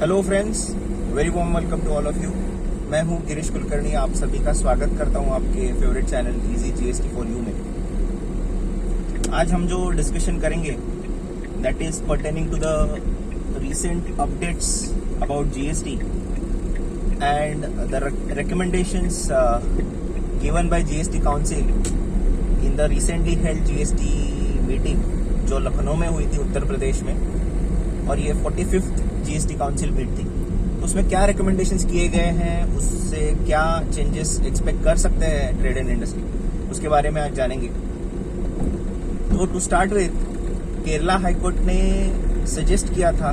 Hello friends, very warm welcome to all of you. मैं हूं गिरीश कुलकर्णी, आप सभी का स्वागत करता हूं आपके favourite channel easy GST for you में। आज हम जो डिस्कशन करेंगे that is pertaining to the recent updates about GST and the recommendations given by GST Council in the recently held GST meeting जो लखनऊ में हुई थी उत्तर प्रदेश में, और ये 45th GST काउंसिल मीट थी। उसमें क्या रिकमेंडेशंस किए गए हैं, उससे क्या चेंजेस एक्सपेक्ट कर सकते हैं ट्रेड एंड इंडस्ट्री, उसके बारे में आज जानेंगे। तो to start with, Kerala high court ने सजेस्ट किया था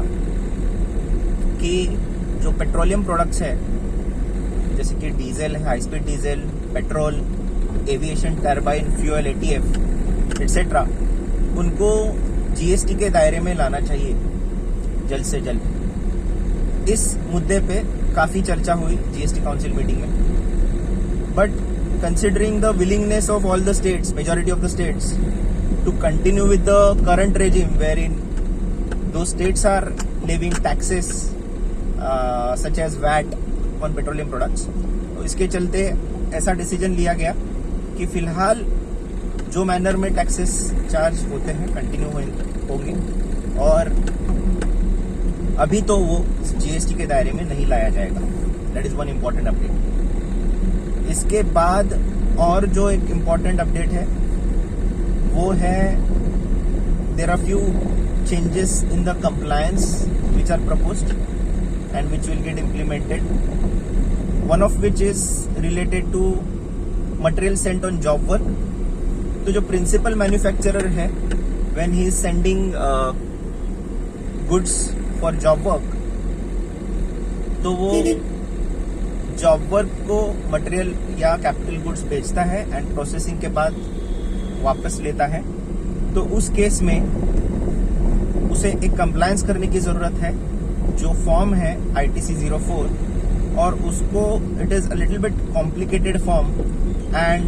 कि जो पेट्रोलियम प्रोडक्ट्स है जैसे कि डीजल है, high speed diesel, petrol, aviation turbine fuel, ETF etcetera, उनको जीएसटी के दायरे में लाना चाहिए जल्द से जल्द। इस मुद्दे पे काफी चर्चा हुई जीएसटी काउंसिल मीटिंग में, but considering the willingness of all the states, majority of the states, to continue with the current regime wherein those states are levying taxes such as VAT on petroleum products, तो इसके चलते ऐसा decision लिया गया कि फिलहाल जो manner में टैक्सेस चार्ज होते हैं कंटिन्यू होंगे, और अभी तो वो जीएसटी के दायरे में नहीं लाया जाएगा। That is one important update. इसके बाद और जो एक इम्पॉर्टेंट अपडेट है वो है there are few changes in the compliance which are proposed and which will get implemented, one of which is related to material sent on job work. तो जो प्रिंसिपल मैन्युफैक्चरर है, when he is sending goods for job work, तो वो job work को material या capital goods बेचता है and processing के बाद वापस लेता है। तो उस केस में उसे एक कंप्लायंस करने की जरूरत है, जो फॉर्म है ITC 04, और उसको it is a little bit complicated form and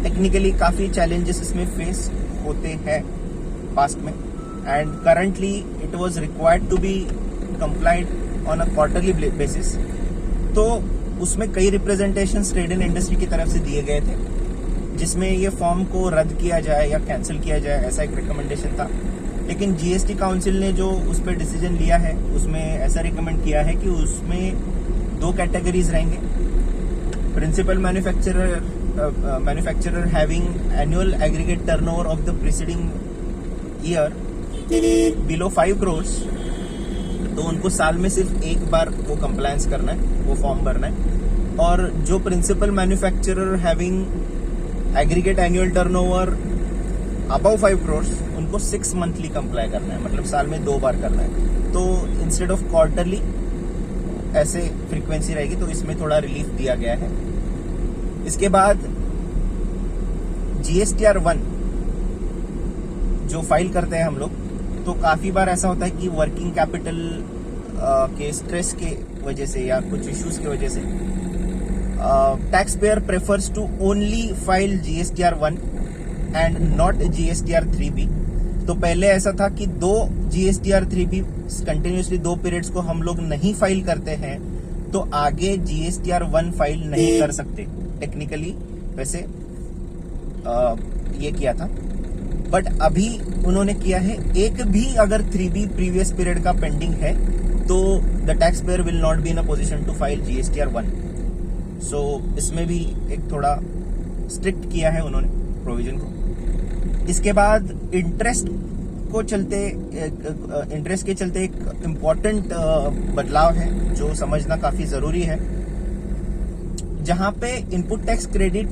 technically काफी चैलेंजेस इसमें फेस होते हैं पास्ट में, and currently it was required to be complied on a quarterly basis. तो उसमें कई रिप्रेजेंटेशंस ट्रेड एंड इंडस्ट्री की तरफ से दिए गए थे, जिसमें ये फॉर्म को रद्द किया जाए या कैंसिल किया जाए, ऐसा एक रिकमेंडेशन था। लेकिन जीएसटी काउंसिल ने जो उस पर डिसीजन लिया है उसमें ऐसा रिकमेंड किया है कि उसमें दो कैटेगरीज रहेंगे। Principal manufacturer having annual aggregate turnover of the preceding year below 5 crores, तो उनको साल में सिर्फ एक बार वो कंप्लायंस करना है, वो फॉर्म भरना है। और जो principal manufacturer having aggregate annual turnover above 5 crores, उनको 6 मंथली कंप्लाई करना है, मतलब साल में 2 बार करना है। तो इंस्टेड ऑफ क्वार्टरली ऐसे फ्रीक्वेंसी रहेगी, तो इसमें थोड़ा रिलीफ दिया गया है। इसके बाद GSTR 1 जो फाइल करते हैं हम लोग, तो काफी बार ऐसा होता है कि वर्किंग कैपिटल के स्ट्रेस के वजह से या कुछ इश्यूज की वजह से taxpayer prefers to only file GSTR 1 and not GSTR 3B। तो पहले ऐसा था कि 2 GSTR 3B कंटिन्यूसली 2 पीरियड्स को हम लोग नहीं फाइल करते हैं, तो आगे GSTR 1 फाइल नहीं कर सकते टेक्निकली, वैसे ये किया था। बट अभी उन्होंने किया है, एक भी अगर 3B प्रीवियस पीरियड का पेंडिंग है तो the taxpayer will not be in a position to file GSTR 1। So इसमें भी एक थोड़ा स्ट्रिक्ट किया है उन्होंने प्रोविजन को। इसके बाद इंटरेस्ट के चलते एक इम्पॉर्टेंट बदलाव है जो समझना काफी जरूरी है, जहां पे इनपुट टैक्स क्रेडिट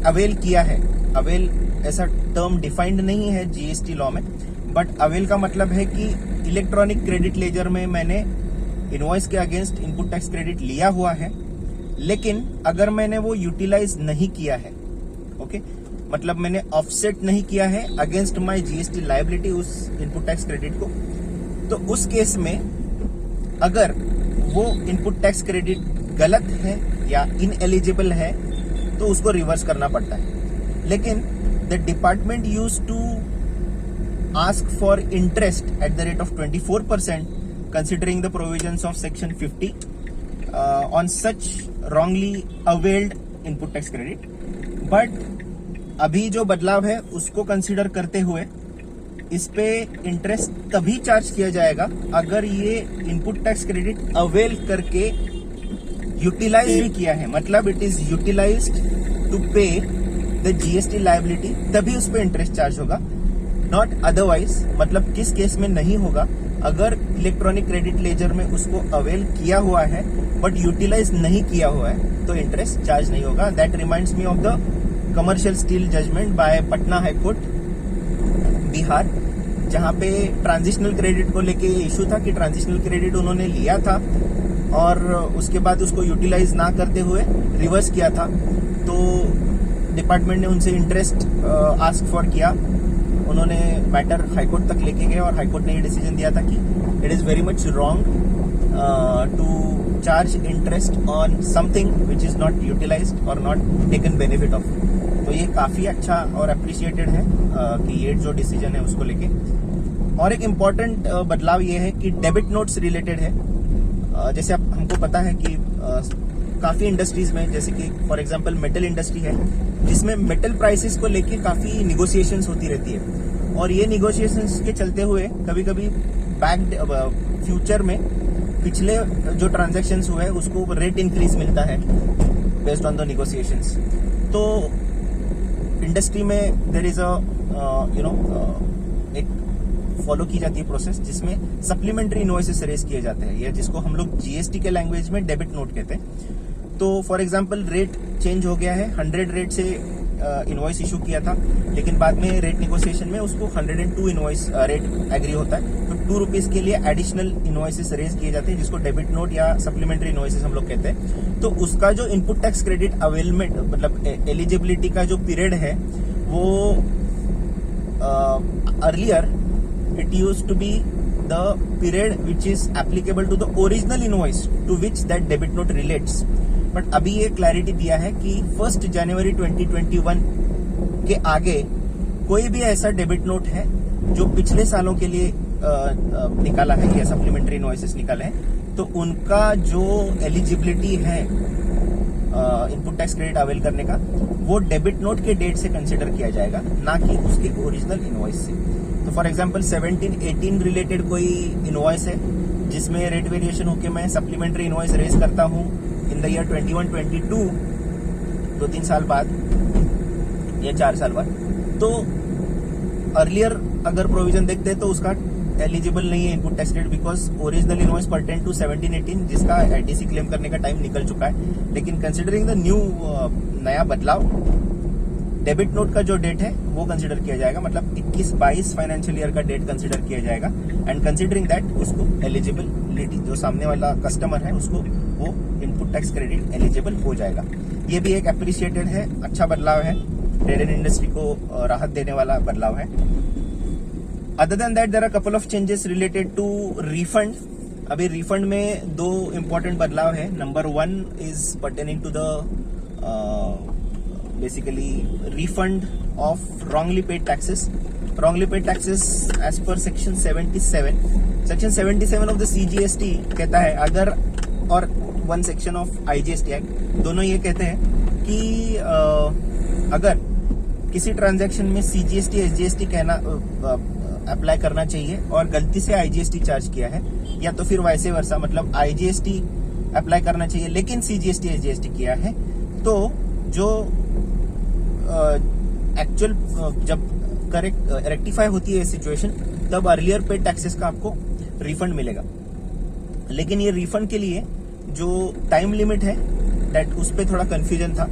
अवेल किया है। अवेल ऐसा टर्म डिफाइंड नहीं है जीएसटी लॉ में, बट अवेल का मतलब है कि इलेक्ट्रॉनिक क्रेडिट लेजर में मैंने इनवॉइस के अगेंस्ट इनपुट टैक्स क्रेडिट लिया हुआ है, लेकिन अगर मैंने वो यूटिलाइज नहीं किया है, ओके, मतलब मैंने ऑफसेट नहीं किया है अगेंस्ट माय जीएसटी लायबिलिटी उस इनपुट टैक्स क्रेडिट को, तो उस केस में अगर वो इनपुट टैक्स क्रेडिट गलत है या इनएलिजिबल है तो उसको रिवर्स करना पड़ता है। लेकिन the department used to ask for interest at the rate of 24% considering the provisions of section 50 on such wrongly availed input tax credit. But अभी जो बदलाव है उसको कंसीडर करते हुए इस पे इंटरेस्ट तभी चार्ज किया जाएगा अगर ये इनपुट टैक्स क्रेडिट अवेल करके यूटिलाइज भी किया है, मतलब इट इज यूटिलाइज्ड टू पे द जीएसटी लायबिलिटी, तभी उस पे इंटरेस्ट चार्ज होगा, नॉट अदरवाइज। मतलब किस केस में नहीं होगा, अगर इलेक्ट्रॉनिक क्रेडिट लेजर में उसको अवेल किया हुआ है बट यूटिलाइज नहीं किया हुआ है तो इंटरेस्ट चार्ज नहीं होगा। That reminds me of the commercial steel judgement by Patna high court Bihar, जहां पे ट्रांजिशनल क्रेडिट को लेके इशू था कि ट्रांजिशनल क्रेडिट उन्होंने लिया था और उसके बाद उसको यूटिलाइज ना करते हुए रिवर्स किया था, तो डिपार्टमेंट ने उनसे इंटरेस्ट आस्क फॉर किया। उन्होंने मैटर हाईकोर्ट तक लेके गए और हाईकोर्ट ने ये डिसीजन दिया था कि it is very much wrong to charge interest on something which is not utilised और नॉट टेकन बेनिफिट ऑफ। तो ये काफी अच्छा और अप्रिशिएटेड है कि ये जो डिसीजन है उसको लेके। और एक इम्पॉर्टेंट बदलाव ये है कि डेबिट नोट्स रिलेटेड है। जैसे अब हमको पता है कि काफी इंडस्ट्रीज में, जैसे कि फॉर एग्जांपल मेटल इंडस्ट्री है जिसमें मेटल प्राइसेस को लेके काफी निगोशिएशंस होती रहती है और ये निगोशिएशंस के चलते हुए कभी कभी बैक फ्यूचर में पिछले जो ट्रांजैक्शंस हुए उसको रेट इंक्रीज मिलता है बेस्ड ऑन द निगोशिएशंस। तो इंडस्ट्री में देयर इज अ एक फॉलो की जाती है प्रोसेस जिसमें सप्लीमेंट्री इनवॉइसेस रेज किए जाते हैं, या जिसको हम लोग जीएसटी के लैंग्वेज में डेबिट नोट कहते हैं। तो फॉर एग्जांपल रेट चेंज हो गया है, 100 रेट से इनवॉइस इशू किया था, लेकिन बाद में रेट निगोशिएशन में उसको 102 इनवॉइस रेट एग्री होता है, तो ₹2 के लिए एडिशनल इनवॉइसेस रेज किए जाते हैं जिसको डेबिट नोट या सप्लीमेंट्री इनवॉइसेस हम लोग कहते हैं। तो उसका जो इनपुट टैक्स क्रेडिट अवेलमेंट मतलब एलिजिबिलिटी का जो पीरियड है वो earlier it used to be the period which is applicable to the original invoice to which that debit note relates, but अभी ये क्लैरिटी दिया है कि 1 जनवरी 2021 के आगे कोई भी ऐसा डेबिट नोट है जो पिछले सालों के लिए निकाला है या सप्लीमेंट्री इनवॉइसेस निकाले हैं, तो उनका जो एलिजिबिलिटी है इनपुट टैक्स क्रेडिट अवेल करने का वो डेबिट नोट के डेट से कंसिडर किया जाएगा, ना कि उसके ओरिजिनल इनवॉइस से। तो फॉर एग्जांपल 17-18 रिलेटेड कोई इनवॉइस है जिसमें रेट वेरिएशन होके मैं सप्लीमेंट्री इनवॉइस रेज करता हूं इन द ईयर 21-22, 2-3 साल बाद या 4 साल बाद, तो अर्लियर अगर प्रोविजन देखते हैं तो उसका एलिजिबल नहीं है input tax credit, because original invoice pertain to 17-18 जिसका आईटीसी क्लेम करने का टाइम निकल चुका है। लेकिन कंसिडरिंग द न्यू नया बदलाव, डेबिट नोट का जो डेट है वो कंसिडर किया जाएगा, मतलब 21-22 फाइनेंशियल ईयर का डेट कंसिडर किया जाएगा, एंड कंसिडरिंग दैट उसको एलिजिबिलिटी जो सामने वाला कस्टमर है उसको वो इनपुट टैक्स क्रेडिट एलिजिबल हो जाएगा। ये भी एक अप्रिशिएटेड है, अच्छा बदलाव है, ट्रेड एंड इंडस्ट्री को राहत देने वाला बदलाव है। Other than that there are couple of changes related to refund. अभी रिफंड में 2 इंपॉर्टेंट बदलाव है। नंबर 1 इज पर्टेनिंग टू द basically refund of wrongly paid taxes. Wrongly paid taxes as per section 77 of the CGST कहता है अगर, और 1 section of IGST Act, दोनों ये कहते हैं कि अगर किसी ट्रांजैक्शन में CGST SGST कहना अप्लाई करना चाहिए और गलती से IGST चार्ज किया है, या तो फिर वैसे वर्सा मतलब IGST अप्लाई करना चाहिए लेकिन CGST SGST किया है, तो जो एक्चुअल जब करेक्ट रेक्टिफाई होती है सिचुएशन तब अर्लियर पेड टैक्सेस का आपको रिफंड मिलेगा। लेकिन ये रिफंड के लिए जो टाइम लिमिट है दैट उस पर थोड़ा कंफ्यूजन था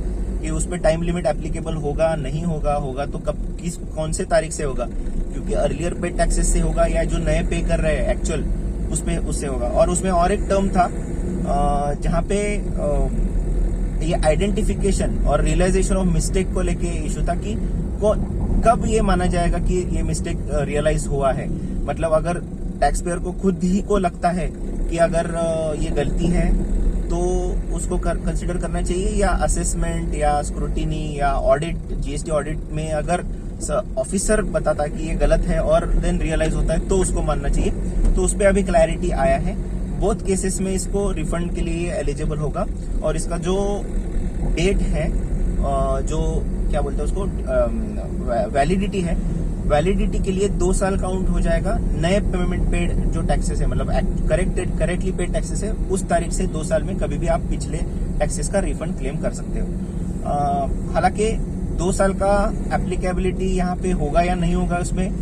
कि उस पर टाइम लिमिट एप्लीकेबल होगा नहीं होगा तो कौन से तारीख से होगा, क्योंकि अर्लियर पेड टैक्सेस से होगा या जो नए पे कर रहे हैं एक्चुअल उससे होगा। और उसमें और एक टर्म था जहां पे ये आइडेंटिफिकेशन और रियलाइजेशन ऑफ मिस्टेक को लेके इशू था कि कब ये माना जाएगा कि ये मिस्टेक रियलाइज हुआ है। मतलब अगर टैक्स पेयर को खुद ही को लगता है कि अगर ये गलती है तो उसको कंसिडर करना चाहिए, या असेसमेंट या स्क्रूटिनी या ऑडिट जीएसटी ऑडिट में अगर ऑफिसर बताता है कि ये गलत है और देन रियलाइज होता है तो उसको मानना चाहिए। तो उस पर अभी क्लैरिटी आया है। बोथ केसेस में इसको रिफंड के लिए एलिजिबल होगा और इसका जो डेट है, जो क्या बोलते हैं उसको, वैलिडिटी है, वैलिडिटी के लिए 2 साल काउंट हो जाएगा। नए पेमेंट पेड जो टैक्सेस है, मतलब करेक्टली पेड टैक्सेस है, उस तारीख से 2 साल में कभी भी आप पिछले टैक्सेस का रिफंड क्लेम कर सकते हो। हालांकि 2 साल का एप्लीकेबिलिटी यहाँ पे होगा या नहीं होगा, उसमें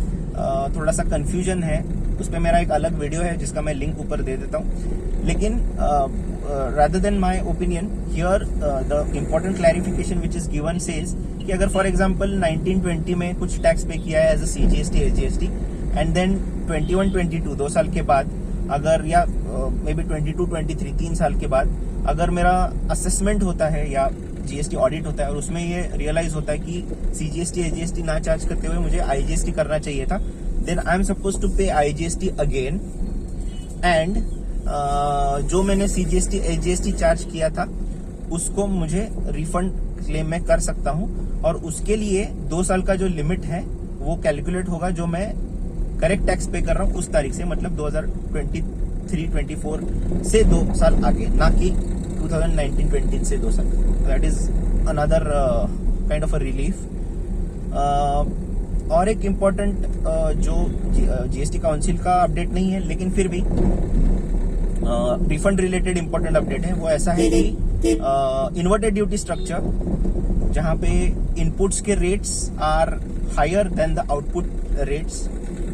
थोड़ा सा कंफ्यूजन है। उस पर मेरा एक अलग वीडियो है जिसका मैं लिंक ऊपर दे देता हूँ। लेकिन rather than my opinion here, the important clarification which is given says कि अगर फॉर एग्जांपल 1920 में कुछ टैक्स पे किया है as a CGST SGST and then 21-22 2 साल के बाद, अगर या मे बी 22-23 3 साल के बाद अगर मेरा असेसमेंट होता है या GST ऑडिट होता है और उसमें ये रियलाइज होता है कि CGST SGST ना चार्ज करते हुए मुझे IGST करना चाहिए था, then I am suppose to pay IGST again and जो मैंने CGST SGST चार्ज किया था उसको मुझे रिफंड क्लेम में कर सकता हूं। और उसके लिए 2 साल का जो लिमिट है वो कैलकुलेट होगा जो मैं करेक्ट टैक्स पे कर रहा हूं उस तारीख से, मतलब 2023-24 से 2 साल आगे, ना कि 2019-20 से 2 साल। That is another kind of a relief. और एक इम्पोर्टेंट जो GST काउंसिल का अपडेट नहीं है लेकिन फिर भी रिफंड रिलेटेड इंपॉर्टेंट अपडेट है, वो ऐसा है कि इन्वर्टेड ड्यूटी स्ट्रक्चर जहां पे इनपुट्स के rates are higher than the output rates,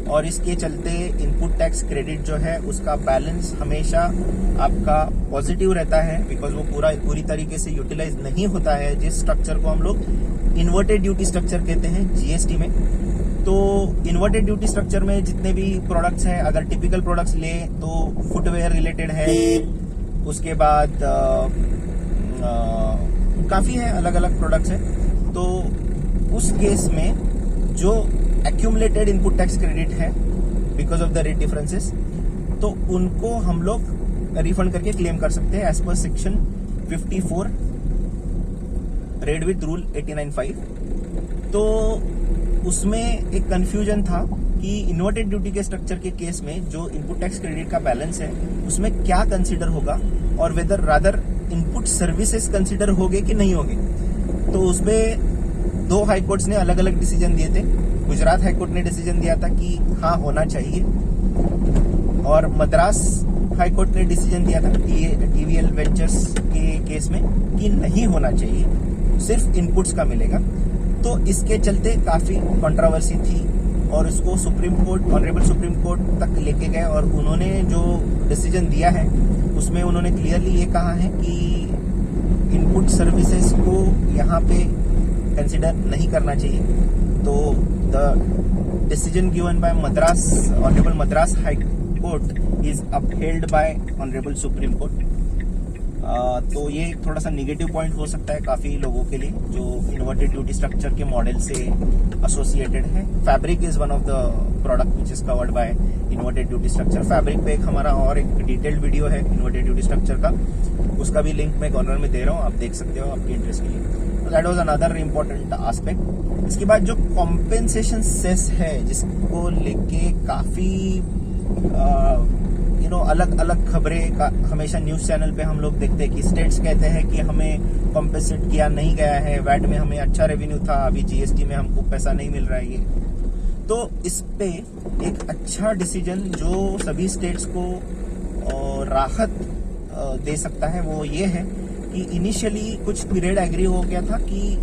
और इसके चलते इनपुट टैक्स क्रेडिट जो है उसका बैलेंस हमेशा आपका पॉजिटिव रहता है, बिकॉज वो पूरी तरीके से यूटिलाइज नहीं होता है, जिस स्ट्रक्चर को हम लोग इन्वर्टेड ड्यूटी स्ट्रक्चर कहते हैं GST में। तो इन्वर्टेड ड्यूटी स्ट्रक्चर में जितने भी प्रोडक्ट्स हैं, अगर टिपिकल प्रोडक्ट्स ले तो फुटवेयर रिलेटेड है, उसके बाद काफी है, अलग अलग प्रोडक्ट्स हैं। तो उस केस में जो एक्यूमुलेटेड इनपुट टैक्स क्रेडिट है because of the rate differences, तो उनको हम लोग रिफंड करके क्लेम कर सकते हैं as per section 54 red with rule 89(5). तो उसमें एक कंफ्यूजन था कि इन्वर्टेड ड्यूटी के स्ट्रक्चर के केस में जो इनपुट टैक्स क्रेडिट का बैलेंस है उसमें क्या कंसीडर होगा और whether rather input services consider होंगे कि नहीं होंगे। तो उसमें 2 हाई कोर्ट्स ने अलग अलग डिसीजन दिए थे। गुजरात हाई कोर्ट ने डिसीजन दिया था कि हाँ होना चाहिए, और मद्रास हाई कोर्ट ने डिसीजन दिया था TVL वेंचर्स के केस में कि नहीं होना चाहिए, सिर्फ इनपुट्स का मिलेगा। तो इसके चलते काफी कंट्रोवर्सी थी और इसको supreme court, honourable supreme court तक लेके गए, और उन्होंने जो डिसीजन दिया है उसमें उन्होंने क्लियरली ये कहा है कि इनपुट सर्विसेज को यहाँ पे कंसिडर नहीं करना चाहिए। तो the decision given by Madras, honourable Madras high court is upheld bye honourable supreme court. तो ये थोड़ा सा निगेटिव पॉइंट हो सकता है काफी लोगों के लिए जो इन्वर्टेड ड्यूटी स्ट्रक्चर के मॉडल से एसोसिएटेड है। Fabric is one of the product which is covered by inverted duty structure. Fabric पे एक हमारा और एक डिटेल्ड वीडियो है इन्वर्टेड ड्यूटी स्ट्रक्चर का, उसका भी लिंक मैं कॉर्नर में दे रहा हूँ, आप देख सकते हो आपके इंटरेस्ट के लिए। That was another important aspect. इसके बाद जो कॉम्पेंसेशन सेस है जिसको लेके काफी अलग अलग खबरें का हमेशा न्यूज चैनल पे हम लोग देखते हैं कि स्टेट्स कहते हैं कि हमें कॉम्पेंसेट किया नहीं गया है, वैट में हमें अच्छा रेवेन्यू था, अभी GST में हमको पैसा नहीं मिल रहा है। ये तो इस पे एक अच्छा डिसीजन जो सभी स्टेट्स को राहत दे सकता है वो ये है कि इनिशियली कुछ पीरियड एग्री हो गया था कि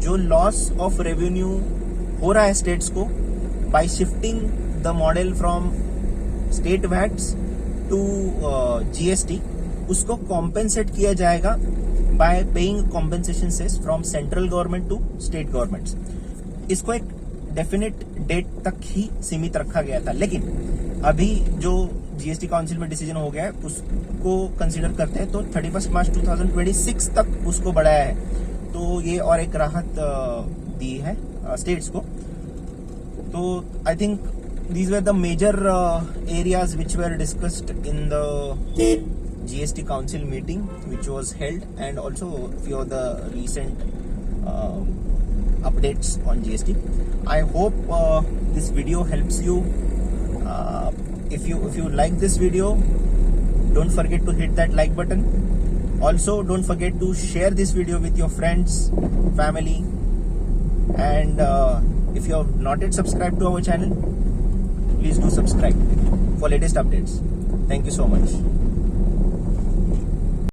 जो लॉस ऑफ रेवेन्यू हो रहा है स्टेट्स को by shifting the model from state VATs to GST, उसको कॉम्पेंसेट किया जाएगा by paying compensation cess from central government to state governments. इसको एक डेफिनेट डेट तक ही सीमित रखा गया था, लेकिन अभी जो GST काउंसिल में डिसीजन हो गया है उसको कंसीडर करते हैं तो 31 मार्च 2026 तक उसको बढ़ाया है। तो ये और एक राहत दी है स्टेट्स को। तो I think these were the major areas which were discussed in the GST Council meeting which was held, and also few of the recent updates on GST. I hope this video helps you. If you like this video, don't forget to hit that like button. Also, don't forget to share this video with your friends, family, and if you have not yet subscribed to our channel, please do subscribe for latest updates. Thank you so much.